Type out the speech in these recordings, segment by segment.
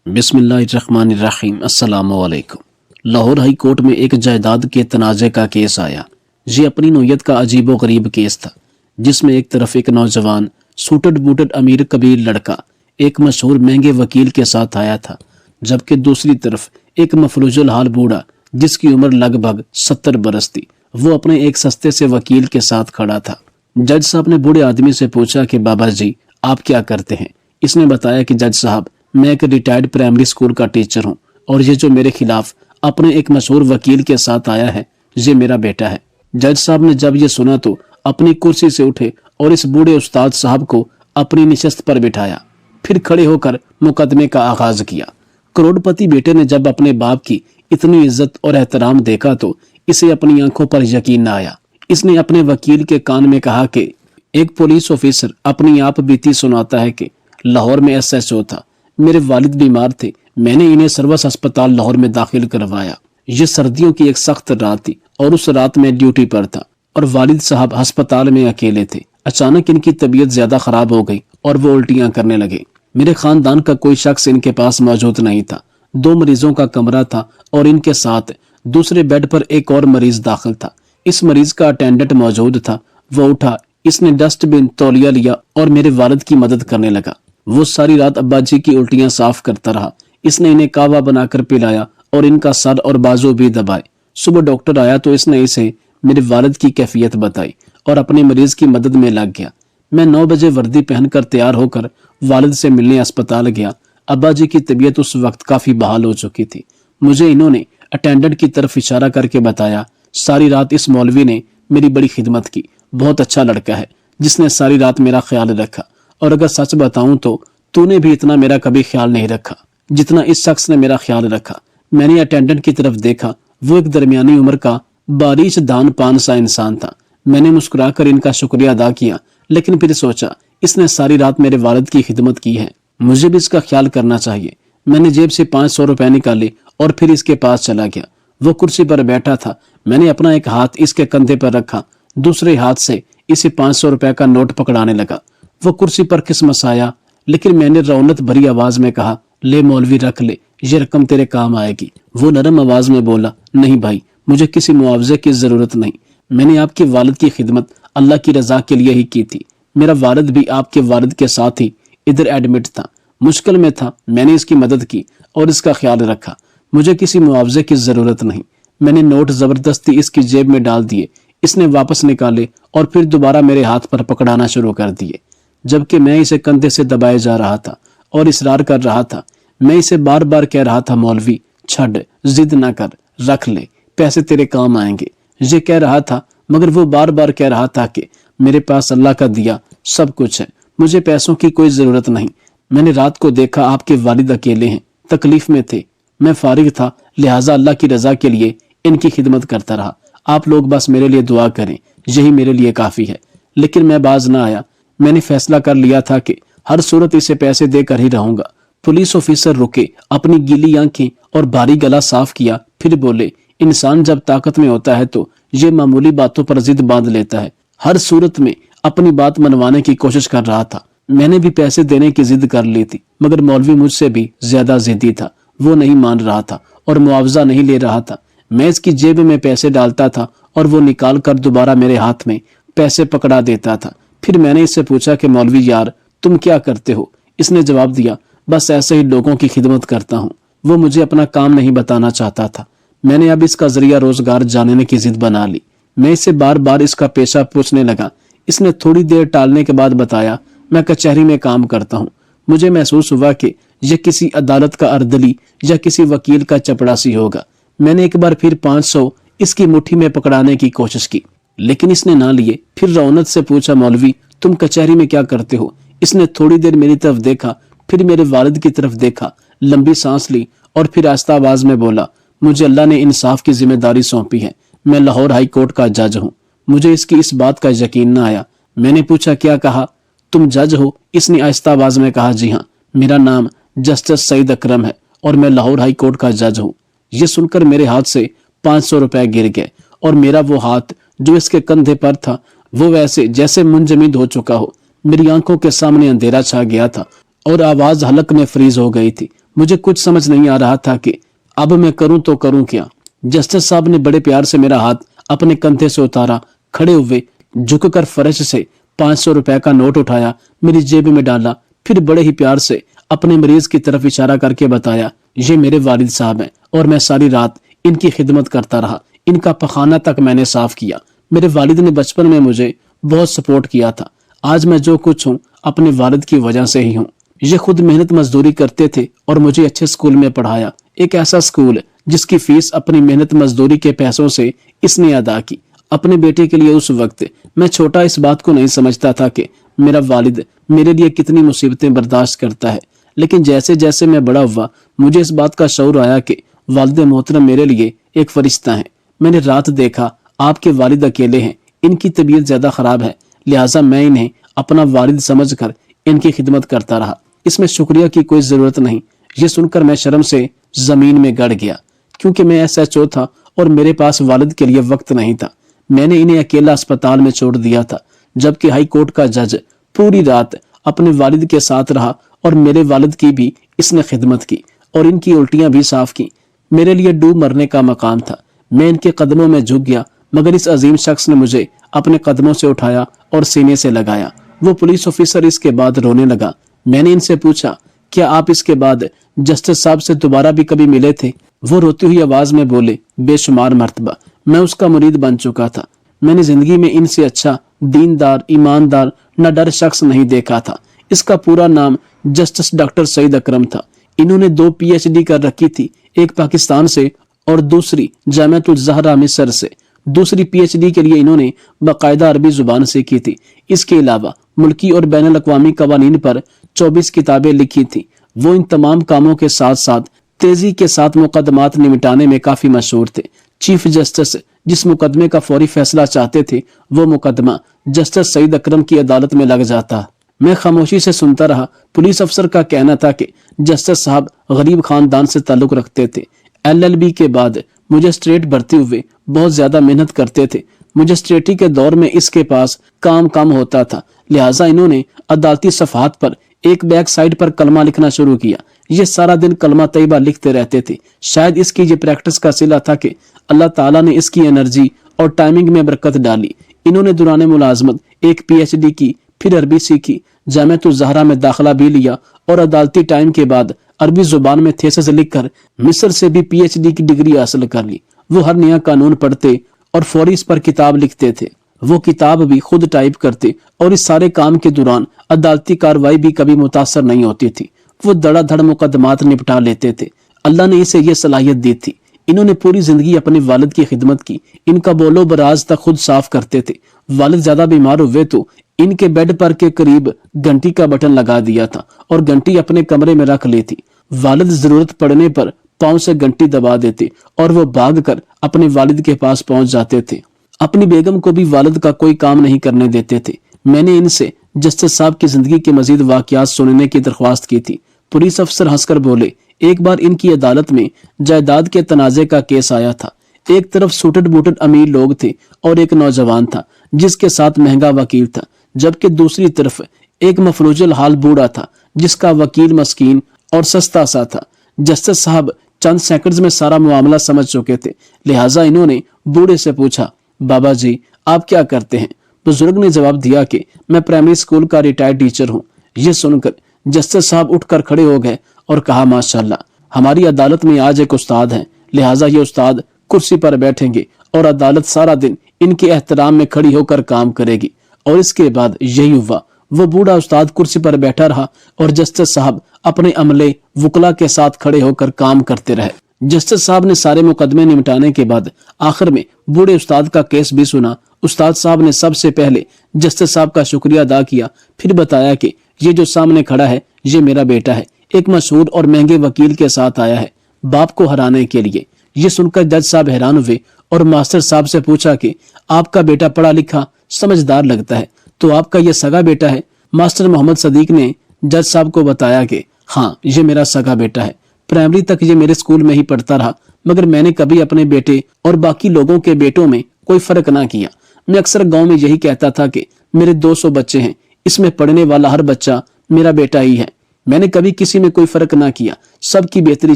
बिस्मिल्लाहिर्रहमानिर्रहीम। अस्सलाम वालेकुम। लाहौर हाई कोर्ट में एक जायदाद के तनाज़े का केस आया। ये अपनी नौयत का अजीबो गरीब केस था, जिसमें एक तरफ एक नौजवान सूटड बूटड अमीर कबीर लड़का एक मशहूर महंगे वकील के साथ आया था, जबकि दूसरी तरफ एक मफलूजुल हाल बूढ़ा जिसकी उम्र लगभग 70 बरस थी, वो अपने एक सस्ते से वकील के साथ खड़ा था। जज साहब ने बूढ़े आदमी से पूछा कि बाबा जी आप क्या करते हैं। इसने बताया कि जज साहब मैं एक रिटायर्ड प्राइमरी स्कूल का टीचर हूँ और ये जो मेरे खिलाफ अपने एक मशहूर वकील के साथ आया है ये मेरा बेटा है। जज साहब ने जब ये सुना तो अपनी कुर्सी से उठे और इस बूढ़े उस्ताद साहब को अपनी निशस्त पर बिठाया, फिर खड़े होकर मुकदमे का आगाज किया। करोड़पति बेटे ने जब अपने बाप की इतनी इज्जत और एहतराम देखा तो इसे अपनी आंखों पर यकीन न आया। इसने अपने वकील के कान में कहा कि एक पुलिस ऑफिसर अपनी आप बीती सुनाता है कि लाहौर में SHO था, मेरे वालिद बीमार थे, मैंने इन्हें सर्वस अस्पताल लाहौर में दाखिल करवाया। ये सर्दियों की एक सख्त रात थी और उस रात में ड्यूटी पर था और वालिद साहब अस्पताल में अकेले थे। अचानक इनकी तबीयत ज्यादा खराब हो गई और वो उल्टियां करने लगे। मेरे खानदान का कोई शख्स इनके पास मौजूद नहीं था। 2 मरीजों का कमरा था और इनके साथ दूसरे बेड पर एक और मरीज दाखिल था। इस मरीज का अटेंडेंट मौजूद था। वो उठा, इसने डस्टबिन तौलिया लिया और मेरे वालिद की मदद करने लगा। वो सारी रात अब्बा जी की उल्टियां साफ करता रहा। इसने इन्हें कावा बनाकर पिलाया और इनका सर और बाजू भी दबाए। सुबह डॉक्टर आया तो इसने इसे मेरे वालिद की कैफियत बताई और अपने मरीज की मदद में लग गया। मैं 9 बजे वर्दी पहनकर तैयार होकर वालिद से मिलने अस्पताल गया। अब्बा जी की तबीयत उस वक्त काफी बहाल हो चुकी थी। मुझे इन्होंने अटेंडेंट की तरफ इशारा करके बताया, सारी रात इस मौलवी ने मेरी बड़ी खिदमत की, बहुत अच्छा लड़का है जिसने सारी रात मेरा ख्याल रखा, और अगर सच बताऊं तो तूने भी इतना मेरा कभी ख्याल नहीं रखा जितना इस शख्स ने मेरा ख्याल रखा। मैंने अटेंडेंट की तरफ देखा, वो एक दरमियानी उम्र का बारिश दान पान सा इंसान था। मैंने मुस्कुराकर इनका शुक्रिया अदा किया, लेकिन फिर सोचा इसने सारी रात मेरे वालिद की खिदमत की है, मुझे भी इसका ख्याल करना चाहिए। मैंने जेब से 500 रुपए निकाले और फिर इसके पास चला गया। वो कुर्सी पर बैठा था। मैंने अपना एक हाथ इसके कंधे पर रखा, दूसरे हाथ से इसे 500 रुपए का नोट पकड़ाने लगा। वो कुर्सी पर खिसमसाया, लेकिन मैंने रौनत भरी आवाज में कहा, ले मौलवी रख ले, ये रकम तेरे काम आएगी। वो नरम आवाज में बोला, नहीं भाई, मुझे किसी मुआवजे की जरूरत नहीं, मैंने आपके वालिद की खिदमत अल्लाह की रजा के लिए ही की थी। मेरा वालिद भी आपके वालिद के साथ ही इधर एडमिट था, मुश्किल में था, मैंने इसकी मदद की और इसका ख्याल रखा, मुझे किसी मुआवजे की जरूरत नहीं। मैंने नोट जबरदस्ती इसकी जेब में डाल दिए। इसने वापस निकाले और फिर दोबारा मेरे हाथ पर पकड़ाना शुरू कर दिए, जबकि मैं इसे कंधे से दबाए जा रहा था और इसरार कर रहा था। मैं इसे बार बार कह रहा था, मौलवी छड़, जिद ना कर, रख ले, पैसे तेरे काम आएंगे। ये कह रहा था, मगर वो बार बार कह रहा था कि मेरे पास अल्लाह का दिया सब कुछ है, मुझे पैसों की कोई जरूरत नहीं। मैंने रात को देखा आपके वालिद अकेले हैं, तकलीफ में थे, मैं फारिग था, लिहाजा अल्लाह की रजा के लिए इनकी खिदमत करता रहा। आप लोग बस मेरे लिए दुआ करें, यही मेरे लिए काफी है। लेकिन मैं बाज ना आया। मैंने फैसला कर लिया था कि हर सूरत इसे पैसे देकर ही रहूंगा। पुलिस ऑफिसर रुके, अपनी गीली आंखें और भारी गला साफ किया, फिर बोले, इंसान जब ताकत में होता है तो ये मामूली बातों पर जिद बांध लेता है। हर सूरत में अपनी बात मनवाने की कोशिश कर रहा था। मैंने भी पैसे देने की जिद कर ली थी, मगर मौलवी मुझसे भी ज्यादा जिद्दी था। वो नहीं मान रहा था और मुआवजा नहीं ले रहा था। मैं इसकी जेब में पैसे डालता था और वो निकाल कर दोबारा मेरे हाथ में पैसे पकड़ा देता था। फिर मैंने इससे पूछा कि मौलवी यार तुम क्या करते हो। इसने जवाब दिया, बस ऐसे ही लोगों की खिदमत करता हूँ। वो मुझे अपना काम नहीं बताना चाहता था। मैंने अब इसका जरिया रोजगार जानने की जिद बना ली। मैं इससे बार बार इसका पेशा पूछने लगा। इसने थोड़ी देर टालने के बाद बताया, मैं कचहरी में काम करता हूँ। मुझे महसूस हुआ कि यह किसी अदालत का अर्दली या किसी वकील का चपड़ासी होगा। मैंने एक बार फिर 500 इसकी मुट्ठी में पकड़ाने की कोशिश की, लेकिन इसने ना लिए। फिर रौनत से पूछा, मौलवी तुम कचहरी में क्या करते हो। इसने थोड़ी देर मेरी तरफ देखा, फिर मेरे वालिद की तरफ देखा, लंबी सांस ली और फिर आहिस्ता आवाज में बोला, मुझे अल्लाह ने इंसाफ की जिम्मेदारी सौंपी है, मैं लाहौर हाई कोर्ट का जज हूँ। मुझे इसकी इस बात का यकीन न आया। मैंने पूछा, क्या कहा, तुम जज हो। इसने आहिस्ता आवाज में कहा, जी हाँ, मेरा नाम जस्टिस सईद अकरम है और मैं लाहौर हाई कोर्ट का जज हूँ। ये सुनकर मेरे हाथ से 500 रुपए गिर गए और मेरा वो हाथ जो इसके कंधे पर था वो वैसे जैसे मुंजमद हो चुका हो। मेरी आंखों के सामने अंधेरा छा गया था और आवाज हलक में फ्रीज हो गई थी। मुझे कुछ समझ नहीं आ रहा था कि अब मैं करूं तो करूं क्या। जस्टिस साहब ने बड़े प्यार से मेरा हाथ अपने कंधे से उतारा, खड़े हुए झुककर फर्श से 500 रुपए का नोट उठाया, मेरी जेब में डाला, फिर बड़े ही प्यार से अपने मरीज की तरफ इशारा करके बताया, ये मेरे वालिद साहब हैं और मैं सारी रात इनकी खिदमत करता रहा, इनका पखाना तक मैंने साफ किया। मेरे वालिद ने बचपन में मुझे बहुत सपोर्ट किया था। आज मैं जो कुछ हूँ अपने वालिद की वजह से ही हूँ। ये खुद मेहनत मजदूरी करते थे और मुझे अच्छे स्कूल में पढ़ाया, एक ऐसा स्कूल जिसकी फीस अपनी मेहनत मजदूरी के पैसों से इसने अदा की अपने बेटे के लिए। उस वक्त मैं छोटा इस बात को नहीं समझता था कि मेरा वालिद मेरे लिए कितनी मुसीबतें बर्दाश्त करता है, लेकिन जैसे जैसे मैं बड़ा हुआ मुझे इस बात का शऊर आया कि वालिद मोहतरम मेरे लिए एक फरिश्ता है। मैंने रात देखा आपके वालिद अकेले हैं, इनकी तबीयत ज्यादा खराब है, लिहाजा मैं इन्हें अपना वालिद समझकर इनकी खिदमत करता रहा। इसमें शुक्रिया की कोई जरूरत नहीं। ये सुनकर मैं शर्म से जमीन में गड़ गया, क्योंकि मैं SHO था और मेरे पास वालिद के लिए वक्त नहीं था। मैंने इन्हें अकेला अस्पताल में छोड़ दिया था, जबकि हाई कोर्ट का जज पूरी रात अपने वालिद के साथ रहा और मेरे वालिद की भी इसने खिदमत की और इनकी उल्टियां भी साफ की। मेरे लिए डूब मरने का मकाम था। मैं इनके कदमों में झुक गया, मगर इस अजीम शख्स ने मुझे अपने कदमों से उठाया और सीने से लगाया। वो पुलिस ऑफिसर इसके बाद रोने लगा। मैंने इनसे पूछा, क्या आप इसके बाद जस्टिस साहब से दोबारा भी कभी मिले थे? वो रोती हुई आवाज में बोले, बेशुमार मर्तबा। मैं उसका मुरीद बन चुका था। मैंने जिंदगी में इनसे अच्छा दीनदार, ईमानदार, न डर शख्स नहीं देखा था। इसका पूरा नाम जस्टिस डॉक्टर सईद अकरम था। इन्होंने 2 PhD कर रखी थी, एक पाकिस्तान से और दूसरी जामिअतुल ज़हरा मिस्र से। दूसरी PhD के लिए इन्होंने बाकायदा अरबी जुबान सीखी थी। इसके अलावा मुल्की और बैनुल अक़वामी कवानीन पर 24 किताबें लिखी थी। वो इन तमाम कामों के साथ साथ तेजी के साथ मुकदमात निपटाने में काफी मशहूर थे। चीफ जस्टिस जिस मुकदमे का फौरी फैसला चाहते थे, वो मुकदमा जस्टिस सईद अकरम की अदालत में लग जाता। मैं खामोशी से सुनता रहा। पुलिस अफसर का कहना था कि जस्टिस साहब गरीब खानदान से ताल्लुक रखते थे। LLB के बाद मजिस्ट्रेट भर्ती हुए, बहुत ज्यादा मेहनत करते थे। मजिस्ट्रेटी के दौर में इसके पास काम कम होता था, लिहाजा इन्होंने अदालती सफात पर एक बैक साइड पर कलमा लिखना शुरू किया। ये सारा दिन कलमा तैयबा लिखते रहते थे। शायद इसकी ये प्रैक्टिस का सिला था कि अल्लाह ताला ने इसकी एनर्जी और टाइमिंग में बरकत डाली। इन्होंने दौरान मुलाजमत एक PhD की, फिर अरबी सीखी, जामिअतुल ज़हरा में दाखिला भी लिया और अदालती टाइम के बाद अरबी जुबान में थेसिस लिखकर मिस्र से भी PhD की डिग्री हासिल कर ली। वो हर नया कानून पढ़ते और फौरी इस पर किताब लिखते थे। वो किताब भी खुद टाइप करते और इस सारे काम के दौरान अदालती कार्रवाई भी कभी मुतासर नहीं होती थी। वो धड़ाधड़ मुकदमात निपटा लेते थे। अल्लाह ने इसे ये सलाहियत दी थी। इन्होंने पूरी जिंदगी अपने वालिद की खिदमत की। इनका बोलो बराज तक खुद साफ करते थे। वालिद ज्यादा बीमार हुए तो इनके बेड पर के करीब घंटी का बटन लगा दिया था और घंटी अपने कमरे में रख ली थी। वालिद जरूरत पड़ने पर पांव से घंटी दबा देते और वो भागकर अपने वालिद के पास पहुंच जाते थे। अपनी बेगम को भी वालिद का कोई काम नहीं करने देते थे। मैंने इनसे जस्टिस साहब की जिंदगी के मजीद वाकयात सुनने की दरख्वास्त की थी। पुलिस अफसर हंसकर बोले, एक बार इनकी अदालत में जायदाद के तनाजे का केस आया था। एक तरफ सूटेड बूटेड अमीर लोग थे और एक नौजवान था जिसके साथ महंगा वकील था, जबकि दूसरी तरफ एक मफलूजल हाल बूढ़ा था जिसका वकील मस्कीन और सस्ता सा था। जस्टिस साहब चंद सेकंड्स में सारा मामला समझ चुके थे, लिहाजा इन्होंने बूढ़े से पूछा, बाबा जी आप क्या करते हैं? बुजुर्ग ने जवाब दिया कि मैं प्राइमरी स्कूल का रिटायर्ड टीचर हूँ। ये सुनकर जस्टिस साहब उठकर खड़े हो गए और कहा, माशाल्लाह, हमारी अदालत में आज एक उस्ताद हैं, लिहाजा ये उस्ताद कुर्सी पर बैठेंगे और अदालत सारा दिन इनके एहतराम में खड़ी होकर काम करेगी। और इसके बाद यही हुआ। वो बूढ़ा उस्ताद कुर्सी पर बैठा रहा और जस्टिस साहब अपने अमले वकला के साथ खड़े होकर काम करते रहे। जस्टिस साहब ने सारे मुकदमे निपटाने के बाद आखिर में बूढ़े उस्ताद का केस भी सुना। उस्ताद साहब ने सबसे पहले जस्टिस साहब का शुक्रिया अदा किया, फिर बताया कि ये जो सामने खड़ा है ये मेरा बेटा है, एक मशहूर और महंगे वकील के साथ आया है बाप को हराने के लिए। ये सुनकर जज साहब हैरान हुए और मास्टर साहब से पूछा कि आपका बेटा पढ़ा लिखा समझदार लगता है, तो आपका ये सगा बेटा है? मास्टर मोहम्मद सदीक ने जज साहब को बताया कि हाँ, ये मेरा सगा बेटा है। प्राइमरी तक ये मेरे स्कूल में ही पढ़ता रहा, मगर मैंने कभी अपने बेटे और बाकी लोगों के बेटों में कोई फर्क ना किया। मैं अक्सर गांव में यही कहता था कि मेरे 200 बच्चे हैं, इसमें पढ़ने वाला हर बच्चा मेरा बेटा ही है। मैंने कभी किसी में कोई फर्क ना किया, सबकी बेहतरी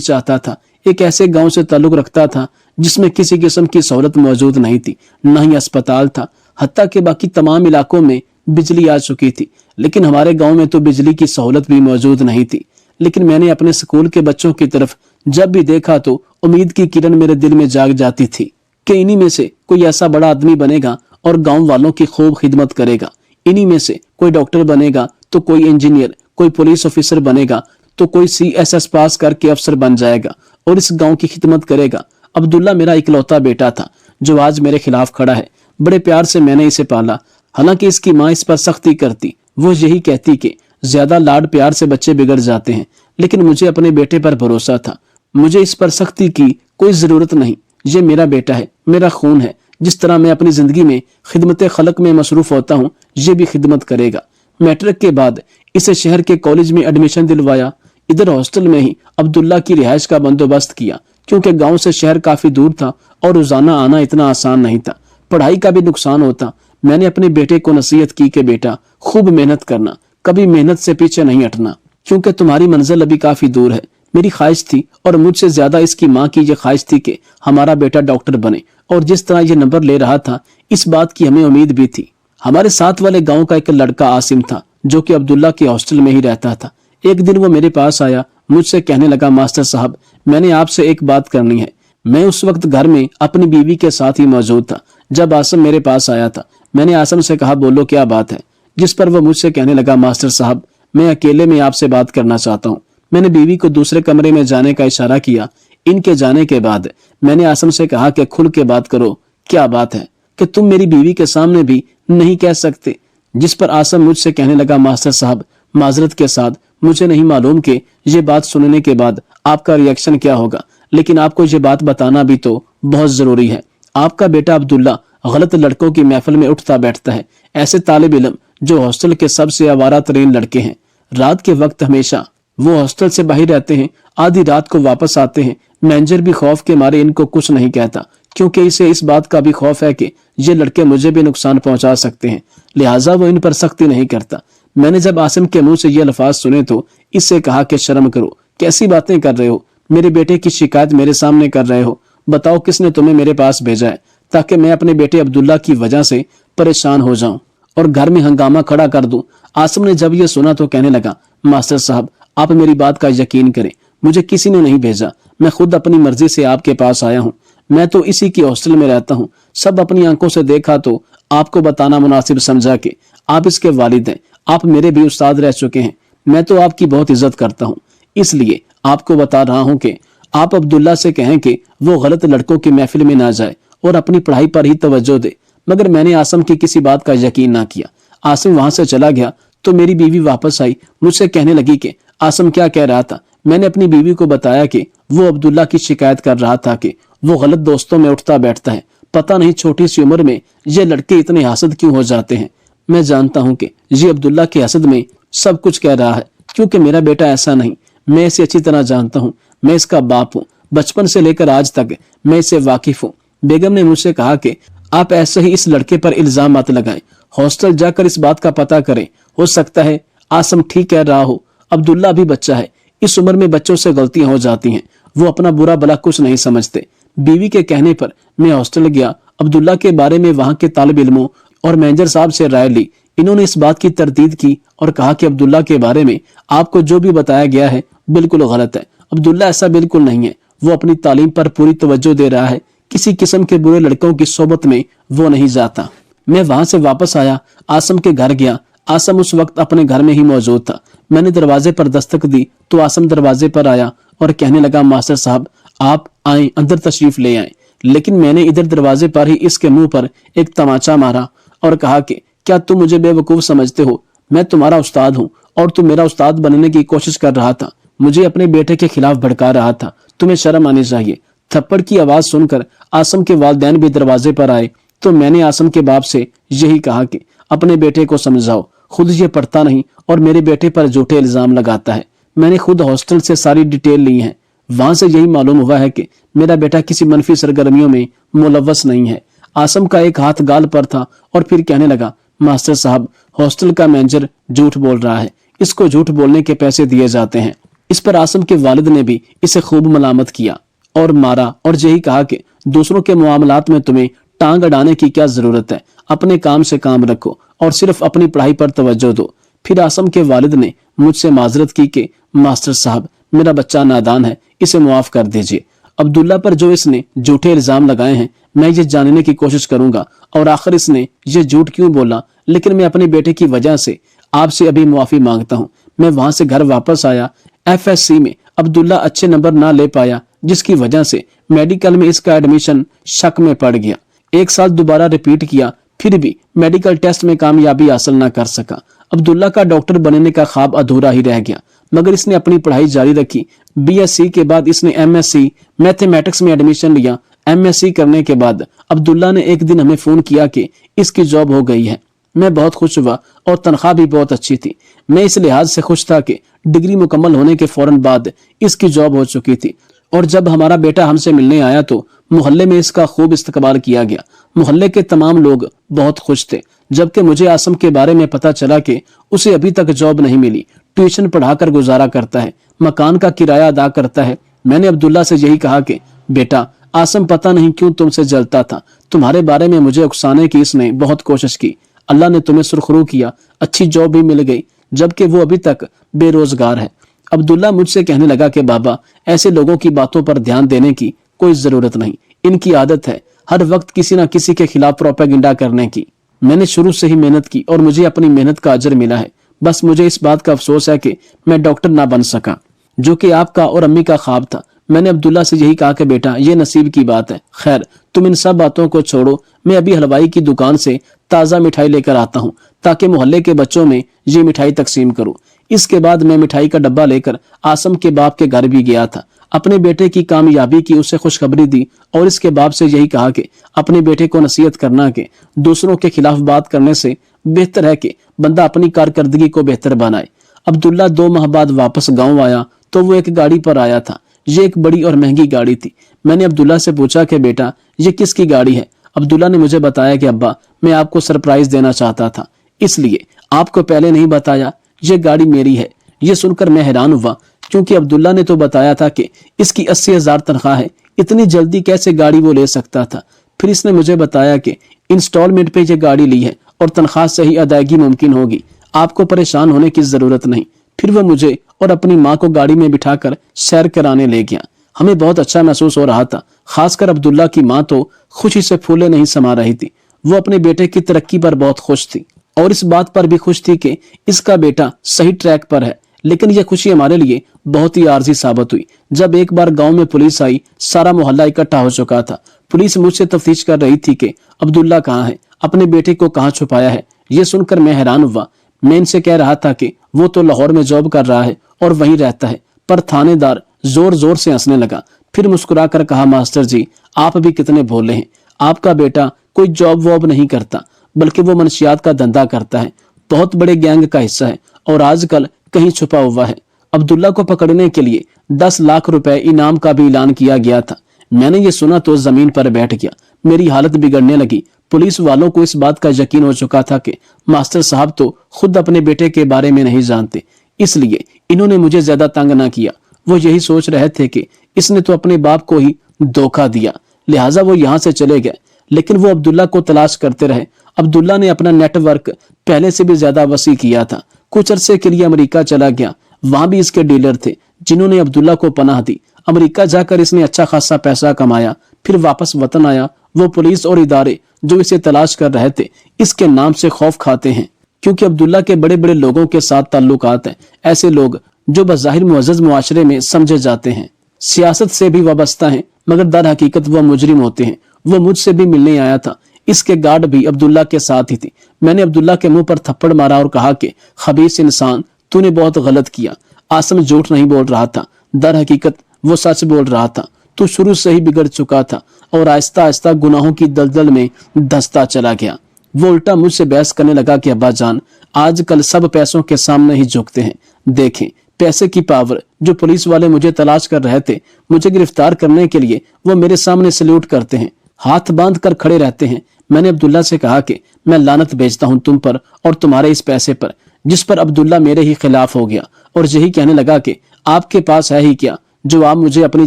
चाहता था। एक ऐसे गांव से ताल्लुक रखता था जिसमें किसी किस्म की सहूलत मौजूद नहीं थी, न ही अस्पताल था। हत्ता के बाकी तमाम इलाकों में बिजली आ चुकी थी, लेकिन हमारे गांव में तो बिजली की सहूलत भी मौजूद नहीं थी। लेकिन मैंने अपने स्कूल के बच्चों की तरफ जब भी देखा तो उम्मीद की किरण मेरे दिल में जाग जाती थी कि इन्हीं में से कोई ऐसा बड़ा आदमी बनेगा और गांव वालों की खूब खिदमत करेगा। इन्हीं में से कोई डॉक्टर बनेगा तो कोई इंजीनियर, कोई पुलिस ऑफिसर बनेगा तो कोई CSS पास करके अफसर बन जाएगा और इस गांव की खिदमत करेगा। अब्दुल्ला मेरा इकलौता बेटा था जो आज मेरे खिलाफ खड़ा है। बड़े प्यार से मैंने इसे पाला। हालांकि इसकी माँ इस पर सख्ती करती, वो यही कहती कि ज्यादा लाड प्यार से बच्चे बिगड़ जाते हैं, लेकिन मुझे अपने बेटे पर भरोसा था। मुझे इस पर सख्ती की कोई जरूरत नहीं। ये मेरा बेटा है, मेरा खून है। जिस तरह मैं अपनी जिंदगी में खिदमत खलक में मसरूफ होता हूँ, ये भी खिदमत करेगा। मैट्रिक के बाद इसे शहर के कॉलेज में एडमिशन दिलवाया। इधर हॉस्टल में ही अब्दुल्ला की रिहाइश का बंदोबस्त किया, क्योंकि गांव से शहर काफी दूर था और रोजाना आना इतना आसान नहीं था। पढ़ाई का भी नुकसान होता। मैंने अपने बेटे को नसीहत की कि बेटा खूब मेहनत करना, कभी मेहनत से पीछे नहीं हटना, क्योंकि तुम्हारी मंजिल अभी काफी दूर है। मेरी ख्वाहिश थी और मुझसे ज्यादा इसकी माँ की ये ख्वाहिश थी कि हमारा बेटा डॉक्टर बने, और जिस तरह ये नंबर ले रहा था इस बात की हमें उम्मीद भी थी। हमारे साथ वाले गांव का एक लड़का आसिम था जो कि अब्दुल्ला के हॉस्टल में ही रहता था। एक दिन वो मेरे पास आया, मुझसे कहने लगा, मास्टर साहब मैंने आपसे एक बात करनी है। मैं उस वक्त घर में अपनी बीवी के साथ ही मौजूद था जब आसिम मेरे पास आया था। मैंने आसिम से कहा, बोलो क्या बात है। जिस पर वो मुझसे कहने लगा, मास्टर साहब मैं अकेले में आपसे बात करना चाहता हूँ। मैंने बीवी को दूसरे कमरे में जाने का इशारा किया। इनके जाने के बाद मैंने आसिम से कहा कि खुल के बात करो, क्या बात है कि तुम मेरी बीवी के सामने भी नहीं कह सकते। जिस पर आसिम मुझसे कहने लगा, मास्टर साहब माजरत के साथ मुझे नहीं मालूम कि ये बात सुनने के बाद आपका रिएक्शन क्या होगा, लेकिन आपको ये बात बताना भी तो बहुत जरूरी है। आपका बेटा अब्दुल्ला गलत लड़कों की महफिल में उठता बैठता है। ऐसे तालिब इल्म जो हॉस्टल के सबसे आवारा तरीन लड़के हैं। रात के वक्त हमेशा वो हॉस्टल से बाहर रहते हैं, आधी रात को वापस आते हैं। मैनेजर भी खौफ के मारे इनको कुछ नहीं कहता, क्योंकि इसे इस बात का भी खौफ है कि ये लड़के मुझे भी नुकसान पहुंचा सकते हैं, लिहाजा वो इन पर सख्ती नहीं करता। मैंने जब आसिम के मुंह से ये अल्फाज सुने तो इससे कहा कि शर्म करो, कैसी बातें कर रहे हो, मेरे बेटे की शिकायत मेरे सामने कर रहे हो। बताओ किसने तुम्हें मेरे पास भेजा है ताकि मैं अपने बेटे अब्दुल्ला की वजह से परेशान हो जाऊं और घर में हंगामा खड़ा कर दूं। आसिम ने जब ये सुना तो कहने लगा, मास्टर साहब आप मेरी बात का यकीन करें, मुझे किसी ने नहीं भेजा, मैं खुद अपनी मर्जी से आपके पास आया हूँ। मैं तो इसी की हॉस्टल में रहता हूँ। सब अपनी आंखों से देखा तो आपको बताना मुनासिब समझा कि आप इसके वालिद हैं, आप मेरे भी उस्ताद रह चुके हैं। मैं तो आपकी बहुत इज्जत करता हूँ, इसलिए आपको बता रहा हूँ कि आप अब्दुल्ला से कहें कि वो गलत लड़कों की महफिल में ना जाए और अपनी पढ़ाई पर ही तवज्जो दे। मगर मैंने आसिम की किसी बात का यकीन ना किया। आसिम वहां से चला गया तो मेरी बीवी वापस आई, मुझसे कहने लगी कि आसिम क्या कह रहा था। मैंने अपनी बीवी को बताया कि वो अब्दुल्ला की शिकायत कर रहा था कि वो गलत दोस्तों में उठता बैठता है। पता नहीं छोटी सी उम्र में ये लड़के इतने हासद क्यों हो जाते हैं। मैं जानता हूँ कि ये अब्दुल्ला के हसद में सब कुछ कह रहा है, क्योंकि मेरा बेटा ऐसा नहीं। मैं इसे अच्छी तरह जानता हूँ, मैं इसका बाप हूँ, बचपन से लेकर आज तक मैं इससे वाकिफ हूँ। बेगम ने मुझसे कहा कि आप ऐसे ही इस लड़के पर इल्जाम मत लगाएं, हॉस्टल जाकर इस बात का पता करें। हो सकता है आसिम ठीक कह रहा हो, अब्दुल्ला भी बच्चा है, इस उम्र में बच्चों से गलतियां हो जाती हैं, वो अपना बुरा भला कुछ नहीं समझते। बीवी के कहने पर मैं हॉस्टल गया, अब्दुल्ला के बारे में वहां के तालिब इल्मों और मैनेजर साहब से राय ली। इन्होंने इस बात की तरदीद की और कहा कि अब्दुल्ला के बारे में आपको जो भी बताया गया है बिल्कुल गलत है। अब्दुल्ला ऐसा बिल्कुल नहीं है, वो अपनी तालीम पर पूरी तवज्जो दे रहा है, किसी किस्म के बुरे लड़कों की सोबत में वो नहीं जाता। मैं वहां से वापस आया, आसिम के घर गया। आसिम उस वक्त अपने घर में ही मौजूद था। मैंने दरवाजे पर दस्तक दी तो आसिम दरवाजे पर आया और कहने लगा, मास्टर साहब आप आए, अंदर तशरीफ ले आए। लेकिन मैंने इधर दरवाजे पर ही इसके मुंह पर एक तमाचा मारा और कहा कि क्या तुम मुझे बेवकूफ समझते हो? मैं तुम्हारा उस्ताद हूँ और तुम मेरा उस्ताद बनने की कोशिश कर रहा था, मुझे अपने बेटे के खिलाफ भड़का रहा था। तुम्हें शर्म आनी चाहिए। थप्पड़ की आवाज सुनकर आसिम के वालिदैन भी दरवाजे पर आए तो मैंने आसिम के बाप से यही कहा कि अपने बेटे को समझाओ, खुद ये पढ़ता नहीं और मेरे बेटे पर झूठे इल्जाम लगाता है। मैंने खुद हॉस्टल से सारी डिटेल ली है, वहां से यही मालूम हुआ है कि मेरा बेटा किसी मनफी सरगर्मियों में मुलव्वस नहीं है। आसिम का एक हाथ गाल पर था और फिर कहने लगा, मास्टर साहब हॉस्टल का मैनेजर झूठ बोल रहा है, इसको झूठ बोलने के पैसे दिए जाते हैं। इस पर आसम के वालिद ने भी इसे खूब मलामत किया और मारा और यही कहा कि दूसरों के मामलात में तुम्हें टांग अड़ाने की क्या जरूरत है, अपने काम से काम रखो और सिर्फ अपनी पढ़ाई पर तवज्जो दो। फिर आसम के वालिद ने मुझसे माजरत की कि मास्टर साहब, मेरा बच्चा नादान है, इसे मुआफ कर दीजिए। अब्दुल्ला पर जो इसने झूठे इल्जाम लगाए हैं, मैं ये जानने की कोशिश करूंगा और आखिर इसने ये झूठ क्यों बोला, लेकिन मैं अपने बेटे की वजह से आपसे अभी मुआफी मांगता हूँ। मैं वहां से घर वापस आया, FSC में अब्दुल्ला अच्छे नंबर ना ले पाया, जिसकी वजह से मेडिकल में इसका एडमिशन शक में पड़ गया। 1 साल दोबारा रिपीट किया, फिर भी मेडिकल टेस्ट में कामयाबी हासिल ना कर सका। अब्दुल्ला का डॉक्टर बनने का ख्वाब अधूरा ही रह गया, मगर इसने अपनी पढ़ाई जारी रखी। BSc के बाद इसने MSc मैथमेटिक्स में एडमिशन लिया। MSc करने के बाद अब्दुल्ला ने एक दिन हमें फोन किया कि इसकी जॉब हो गई है। मैं बहुत खुश हुआ और तनख्वाह भी बहुत अच्छी थी। मैं इस लिहाज से खुश था कि डिग्री मुकम्मल होने के फौरन बाद इसकी जॉब हो चुकी थी और जब हमारा बेटा हमसे मिलने आया तो मोहल्ले में इसका खूब इस्तकबाल किया गया। मोहल्ले के तमाम लोग बहुत खुश थे, जबकि मुझे आसम के बारे में पता चला कि उसे अभी तक जॉब नहीं मिली। ट्यूशन पढ़ाकर गुजारा करता है, मकान का किराया अदा करता है। मैंने अब्दुल्ला से यही कहा कि बेटा, आसम पता नहीं क्यों तुमसे जलता था, तुम्हारे बारे में मुझे उकसाने की इसने बहुत कोशिश की। अल्लाह ने तुम्हें सुरखरू किया, अच्छी जॉब भी मिल गई, जबकि वो अभी तक बेरोजगार है। अब्दुल्ला मुझसे कहने लगा कि बाबा, ऐसे लोगों की बातों पर ध्यान देने की कोई जरूरत नहीं, इनकी आदत है हर वक्त किसी न किसी के खिलाफ प्रोपेगेंडा करने की। मैंने शुरू से ही मेहनत की और मुझे अपनी मेहनत का अजर मिला है। बस मुझे इस बात का अफसोस है कि मैं डॉक्टर ना बन सका, जो कि आपका और अम्मी का ख्वाब था। मैंने अब्दुल्ला से यही कहा कि बेटा, ये नसीब की बात है। खैर, तुम इन सब बातों को छोड़ो, मैं अभी हलवाई की दुकान से ताज़ा मिठाई लेकर आता हूँ ताकि मोहल्ले के बच्चों में ये मिठाई तकसीम करूँ। इसके बाद मैं मिठाई का डब्बा लेकर आसम के बाप के घर भी गया था। अपने बेटे की कामयाबी की उसे खुशखबरी दी और इसके बाप से यही कहा कि अपने बेटे को नसीहत करना कि दूसरों के खिलाफ बात करने से बेहतर है कि बंदा अपनी कारकर्दगी को बेहतर बनाए। अब्दुल्ला 2 माह बाद वापस गाँव आया तो वो एक गाड़ी पर आया था। ये एक बड़ी और महंगी गाड़ी थी। मैंने अब्दुल्ला से पूछा कि बेटा, ये किसकी गाड़ी है? अब्दुल्ला ने मुझे बताया कि अब्बा, मैं आपको सरप्राइज देना चाहता था, इसलिए आपको पहले नहीं बताया। ये गाड़ी मेरी है। ये सुनकर मैं हैरान हुआ, क्योंकि अब्दुल्ला ने तो बताया था कि इसकी 80,000 तनख्वाह है, इतनी जल्दी कैसे गाड़ी वो ले सकता था। फिर इसने मुझे बताया कि इंस्टॉलमेंट पे ये गाड़ी ली है और तनख्वाह से ही अदायगी मुमकिन होगी, आपको परेशान होने की जरूरत नहीं। फिर वह मुझे और अपनी माँ को गाड़ी में बिठाकर सैर कराने ले गया। हमें बहुत अच्छा महसूस हो रहा था, खासकर अब्दुल्ला की माँ तो खुशी से फूले नहीं समा रही थी। वो अपने बेटे की तरक्की पर बहुत खुश थी और इस बात पर भी खुश थी कि इसका बेटा सही ट्रैक पर है। लेकिन यह खुशी हमारे लिए बहुत ही आर्जी साबित हुई जब एक बार गांव में पुलिस आई। सारा मोहल्ला इकट्ठा हो चुका था। पुलिस मुझसे तफ्तीश कर रही थी कि अब्दुल्ला कहाँ है, अपने बेटे को कहाँ छुपाया है। ये सुनकर मैं हैरान हुआ। मैं इनसे कह रहा था कि वो तो लाहौर में जॉब कर रहा है और वहीं रहता है, पर थानेदार जोर जोर से हंसने लगा। फिर मुस्कुरा कर कहा, मास्टर जी, आप भी कितने भोले हैं। आपका बेटा कोई जॉब वॉब नहीं करता, बल्कि वो मनशियात का धंधा करता है, बहुत बड़े गैंग का हिस्सा है और आजकल कहीं छुपा हुआ है। अब्दुल्ला को पकड़ने के लिए 10 लाख रुपए इनाम का भी ऐलान किया गया था। मैंने ये सुना तो जमीन पर बैठ गया, मेरी हालत बिगड़ने लगी। पुलिस वालों को इस बात का यकीन हो चुका था कि मास्टर साहब तो खुद अपने बेटे के बारे में नहीं जानते, इसलिए इन्होंने मुझे ज्यादा तंग ना किया। वो यही सोच रहे थे कि इसने तो अपने बाप को ही धोखा दिया, लिहाजा वो यहाँ से चले गए। लेकिन वो अब्दुल्ला को तलाश करते रहे। अब्दुल्ला ने अपना नेटवर्क पहले से भी ज्यादा वसी किया था। कुछ अरसे के लिए अमेरिका चला गया, वहां भी इसके डीलर थे जिन्होंने अब्दुल्ला को पनाह दी। अमेरिका जाकर इसने अच्छा खासा पैसा कमाया, फिर वापस वतन आया। वो पुलिस और इदारे जो इसे तलाश कर रहे थे, इसके नाम से खौफ खाते हैं, क्योंकि अब्दुल्ला के बड़े बड़े लोगों के साथ ताल्लुकात हैं, ऐसे लोग जो बज़ाहिर मुअज़्ज़ज़ मुआशरे में समझे जाते हैं, सियासत से भी वाबस्ता हैं, मगर दर हकीकत वो मुजरिम होते हैं। वो मुझसे भी मिलने आया था, इसके गार्ड भी अब्दुल्ला के साथ ही थी। मैंने अब्दुल्ला के मुंह पर थप्पड़ मारा और कहा कि खबीस इंसान, तूने बहुत गलत किया। आसम झूठ नहीं बोल रहा था, दर हकीकत वो सच बोल रहा था। तू शुरू से ही बिगड़ चुका था और आहिस्ता आहिस्ता गुनाहों की दलदल में धंसता चला गया। वो उल्टा मुझसे बहस करने लगा कि अब्बा जान, आजकल सब पैसों के सामने ही झुकते हैं। देखें पैसे की पावर। जो पुलिस वाले मुझे तलाश कर रहे थे, मुझे गिरफ्तार करने के लिए वो मेरे सामने सल्यूट करते हैं, हाथ बांध कर खड़े रहते हैं। मैंने अब्दुल्ला से कहा कि मैं लानत भेजता हूं तुम पर और तुम्हारे इस पैसे पर। जिस पर अब्दुल्ला मेरे ही खिलाफ हो गया और यही कहने लगा कि आपके पास है ही क्या जो आप मुझे अपनी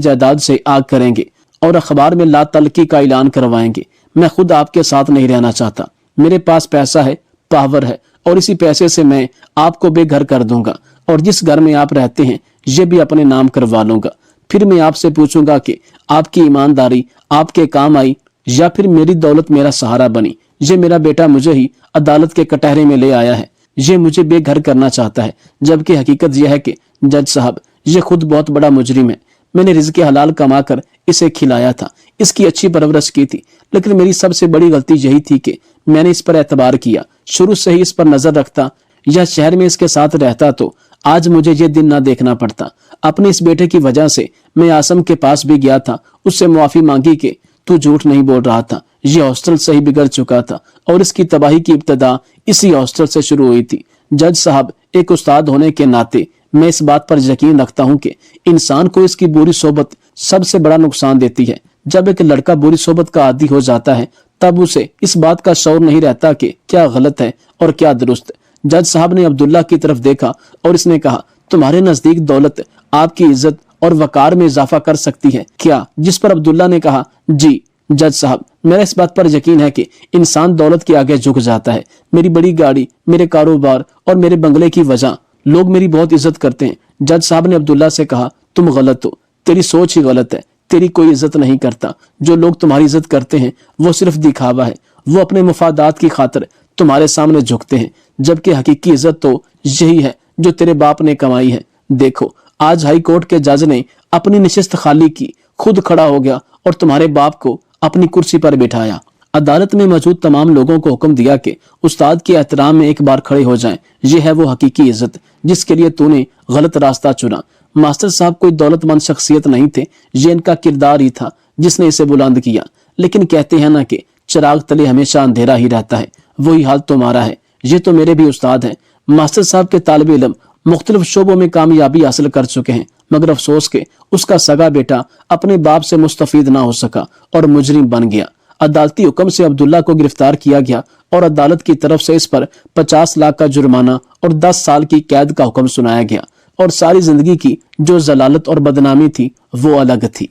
जायदाद से आग करेंगे और अखबार में ला तलकी का ऐलान करवाएंगे। मैं खुद आपके साथ नहीं रहना चाहता। मेरे पास पैसा है, पावर है और इसी पैसे से मैं आपको बेघर कर दूंगा और जिस घर में आप रहते हैं ये भी अपने नाम करवा लूंगा। फिर मैं आपसे पूछूंगा कि आपकी ईमानदारी आपके काम आई या फिर मेरी दौलत मेरा सहारा बनी। ये मेरा बेटा मुझे ही अदालत के कटहरे में ले आया है, ये मुझे बेघर करना चाहता है, जबकि हकीकत यह है कि जज साहब ये खुद बहुत बड़ा मुजरिम है। मैंने रिज़्क़ हलाल कमा कर इसे खिलाया था, इसकी अच्छी परवरिश की थी, लेकिन मेरी सबसे बड़ी गलती यही थी कि मैंने इस पर एतबार किया, शुरू से ही इस पर नजर रखता या शहर में इसके साथ रहता तो आज मुझे ये दिन ना देखना पड़ता। अपने इस बेटे की वजह से मैं आसम के पास भी गया था, उससे मुआफी मांगी कि तू झूठ नहीं बोल रहा था, ये हॉस्टल से ही बिगड़ चुका था और इसकी तबाही की इब्तदा इसी हॉस्टल से शुरू हुई थी। जज साहब, एक उस्ताद होने के नाते मैं इस बात पर यकीन रखता हूँ कि इंसान को इसकी बुरी सोबत सबसे बड़ा नुकसान देती है। जब एक लड़का बुरी सोबत का आदी हो जाता है तब उसे इस बात का शौर नहीं रहता कि क्या गलत है और क्या दुरुस्त। जज साहब ने अब्दुल्ला की तरफ देखा और इसने कहा, तुम्हारे नजदीक दौलत आपकी इज्जत और वकार में इजाफा कर सकती है क्या? जिस पर अब्दुल्ला ने कहा, जी जज साहब, मेरा इस बात पर यकीन है कि इंसान दौलत के आगे झुक जाता है। मेरी बड़ी गाड़ी, मेरे कारोबार और मेरे बंगले की वजह लोग मेरी बहुत इज्जत करते हैं। जज साहब ने अब्दुल्ला से कहा, तुम गलत हो, तेरी सोच ही गलत है, तेरी कोई इज्जत नहीं करता। जो लोग तुम्हारी इज्जत करते हैं वो सिर्फ दिखावा है, वो अपने मुफादात की खातिर तुम्हारे सामने झुकते हैं, जबकि हकीकी इज्जत तो यही है जो तेरे बाप ने कमाई है। देखो, आज हाई कोर्ट के जज ने अपनी नशिस्त खाली की, खुद खड़ा हो गया और तुम्हारे बाप को अपनी कुर्सी पर बिठाया। अदालत में मौजूद तमाम लोगों को हुक्म दिया कि उस्ताद के एहतराम में एक बार खड़े हो जाएं। ये है वो हकीकी इज्जत जिसके लिए तूने गलत रास्ता चुना। मास्टर साहब कोई दौलतमंद शख्सियत नहीं थे, ये इनका किरदार ही था जिसने इसे बुलंद किया। लेकिन कहते हैं ना कि चिराग तले हमेशा अंधेरा ही रहता है, वही हाल तुम्हारा है। ये तो मेरे भी उस्ताद हैं। मास्टर साहब के तालिब इल्म मुख्तलिफ शोबों में कामयाबी हासिल कर चुके हैं, मगर अफसोस के उसका सगा बेटा अपने बाप से मुस्तफीद ना हो सका और मुजरिम बन गया। अदालती हुक्म से अब्दुल्ला को गिरफ्तार किया गया और अदालत की तरफ से इस पर 50 लाख का जुर्माना और 10 साल की कैद का हुक्म सुनाया गया और सारी जिंदगी की जो जलालत और बदनामी थी वो अलग थी।